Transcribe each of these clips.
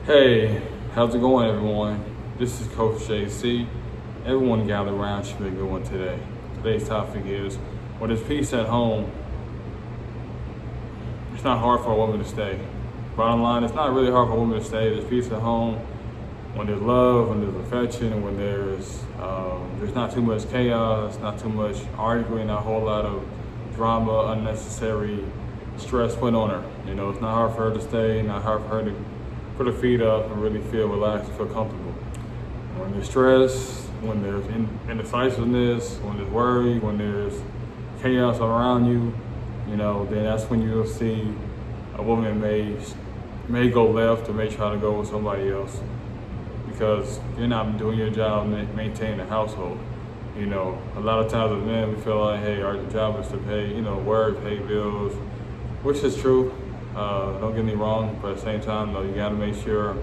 Hey, how's it going, everyone? This is Coach JC. Everyone gather around, should be a good one today. Today's topic is when there's peace at home, it's not hard for a woman to stay. Bottom line, it's not really hard for a woman to stay. There's peace at home when there's love, when there's affection, and when there's not too much chaos, not too much arguing, not a whole lot of drama, unnecessary stress put on her. It's not hard for her to stay, not hard for her to put her feet up and really feel relaxed, feel comfortable. When there's stress, when there's indecisiveness, when there's worry, when there's chaos around you, then that's when you'll see a woman may go left or may try to go with somebody else because you're not doing your job maintaining the household. A lot of times as men, we feel like, hey, our job is to pay, work, pay bills, which is true. Don't get me wrong, but at the same time, though, you got to make sure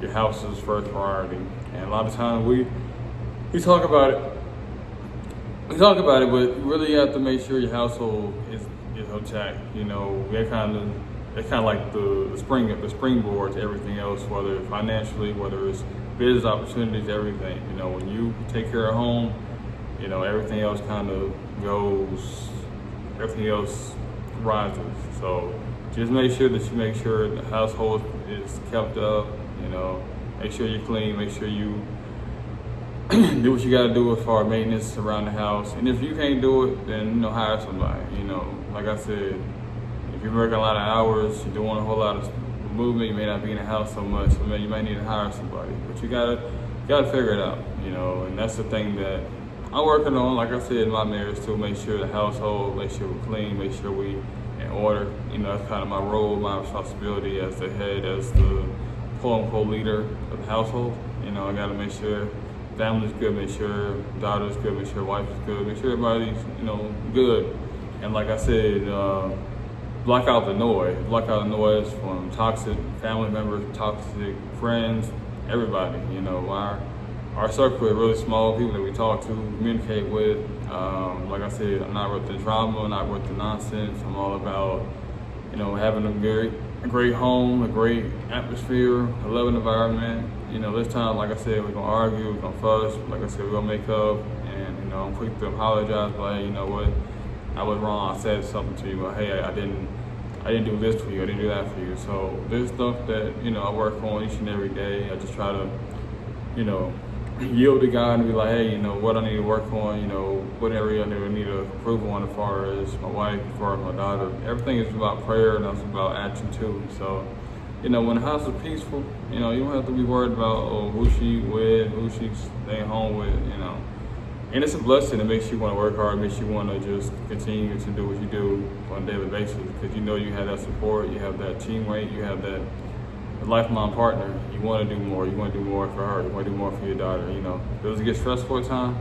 your house is first priority. And a lot of times we talk about it, but you really have to make sure your household is intact. They're kind of like the springboard to everything else, whether financially, whether it's business opportunities, everything. When you take care of home, everything else kind of goes, everything else rises. So just make sure the household is kept up, make sure you're clean, make sure you do what you gotta do as far as maintenance around the house. And if you can't do it, then, hire somebody. Like I said, if you're working a lot of hours, you're doing a whole lot of movement, you may not be in the house so much, so you might need to hire somebody. But you gotta figure it out, and that's the thing that I'm working on, like I said, in my marriage too, make sure the household, make sure we're clean, make sure we in order. That's kind of my role, my responsibility as the head, as the quote-unquote leader of the household. I gotta make sure family's good, make sure daughter's good, make sure wife is good, make sure everybody's, good. And like I said, block out the noise from toxic family members, toxic friends, everybody. Our circle is really small, people that we talk to, communicate with. Like I said, I'm not with the drama, I'm not with the nonsense. I'm all about, having a great home, a great atmosphere, a loving environment. This time, like I said, we're gonna argue, we're gonna fuss. Like I said, we're gonna make up, and I'm quick to apologize. But hey, you know what? I was wrong. I said something to you, but hey, I didn't do this for you. I didn't do that for you. So there's stuff that I work on each and every day. I just try to, yield to God and be like, hey, what I need to work on, what area I need to improve on as far as my wife, as far as my daughter. Everything is about prayer and it's about action too. So, when the house is peaceful, you don't have to be worried about who she with, who she's staying home with, And it's a blessing. It makes you want to work hard, it makes you want to just continue to do what you do on a daily basis because you have that support, you have that teammate, you have that lifelong partner. You want to do more. You want to do more for her. You want to do more for your daughter. Does it get stressful at times?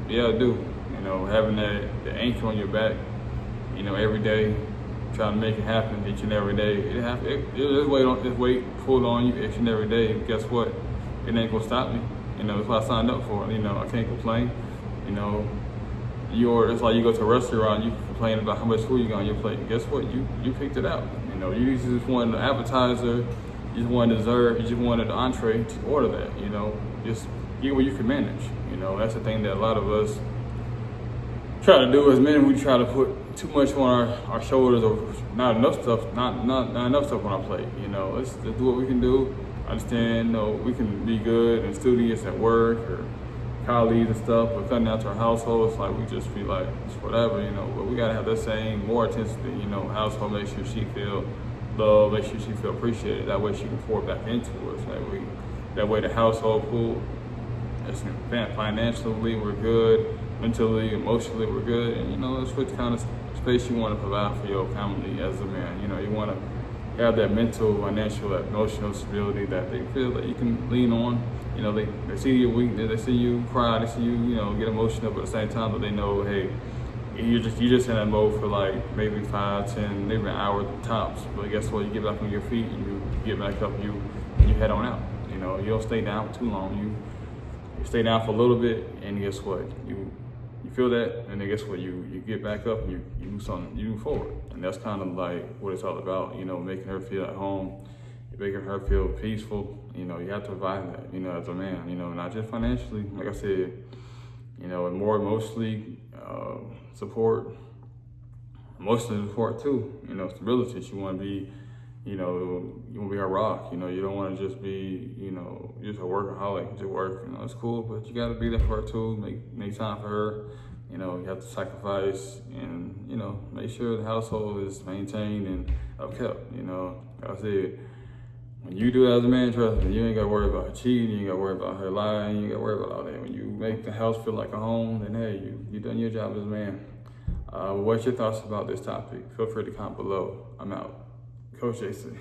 Yeah, it do. Having the anchor on your back, every day, trying to make it happen each and every day. This weight pulled on you each and every day. Guess what? It ain't gonna stop me. That's what I signed up for. I can't complain. It's like you go to a restaurant, you complain about how much food you got on your plate. Guess what? You picked it out. You just wanted an appetizer. You just wanted dessert, you just wanted the entree, to order that, just get what you can manage. That's the thing that a lot of us try to do as men. We try to put too much on our shoulders or not enough stuff on our plate. Let's do what we can do. Understand, we can be good and studious at work or colleagues and stuff, but cutting out to our household, it's like we just feel like it's whatever, but we gotta have that same more intensity, household, make sure she feel love, make sure she feel appreciated. That way she can pour back into us. That way the household pool, financially we're good, mentally, emotionally we're good, and that's what kind of space you want to provide for your family as a man. You want to have that mental, financial, emotional stability that they feel that you can lean on. They see your weakness, they see you cry, they see you, get emotional, but at the same time that they know, hey, you're just in that mode for like maybe 5, 10, maybe an hour tops. But guess what? You get back on your feet and you get back up, you head on out. You don't stay down for too long. You stay down for a little bit, and guess what? You feel that, and then guess what? You get back up and you do something, you move forward. And that's kind of like what it's all about, making her feel at home. making her feel peaceful, you know, you have to provide that, you know, as a man, you know, not just financially, like I said, you know, and more emotionally support, emotional support too, you know, stability. She want to be, you know, you want to be her rock, you know, you don't want to just be, you know, just a workaholic, just work, you know, it's cool, but you got to be there for her too, make time for her, you know, you have to sacrifice and, you know, make sure the household is maintained and upkept, you know, like I said, when you do it as a man, trust me, you ain't got to worry about her cheating, you ain't got to worry about her lying, you ain't got to worry about all that. When you make the house feel like a home, then hey, you done your job as a man. What's your thoughts about this topic? Feel free to comment below. I'm out. Coach JC.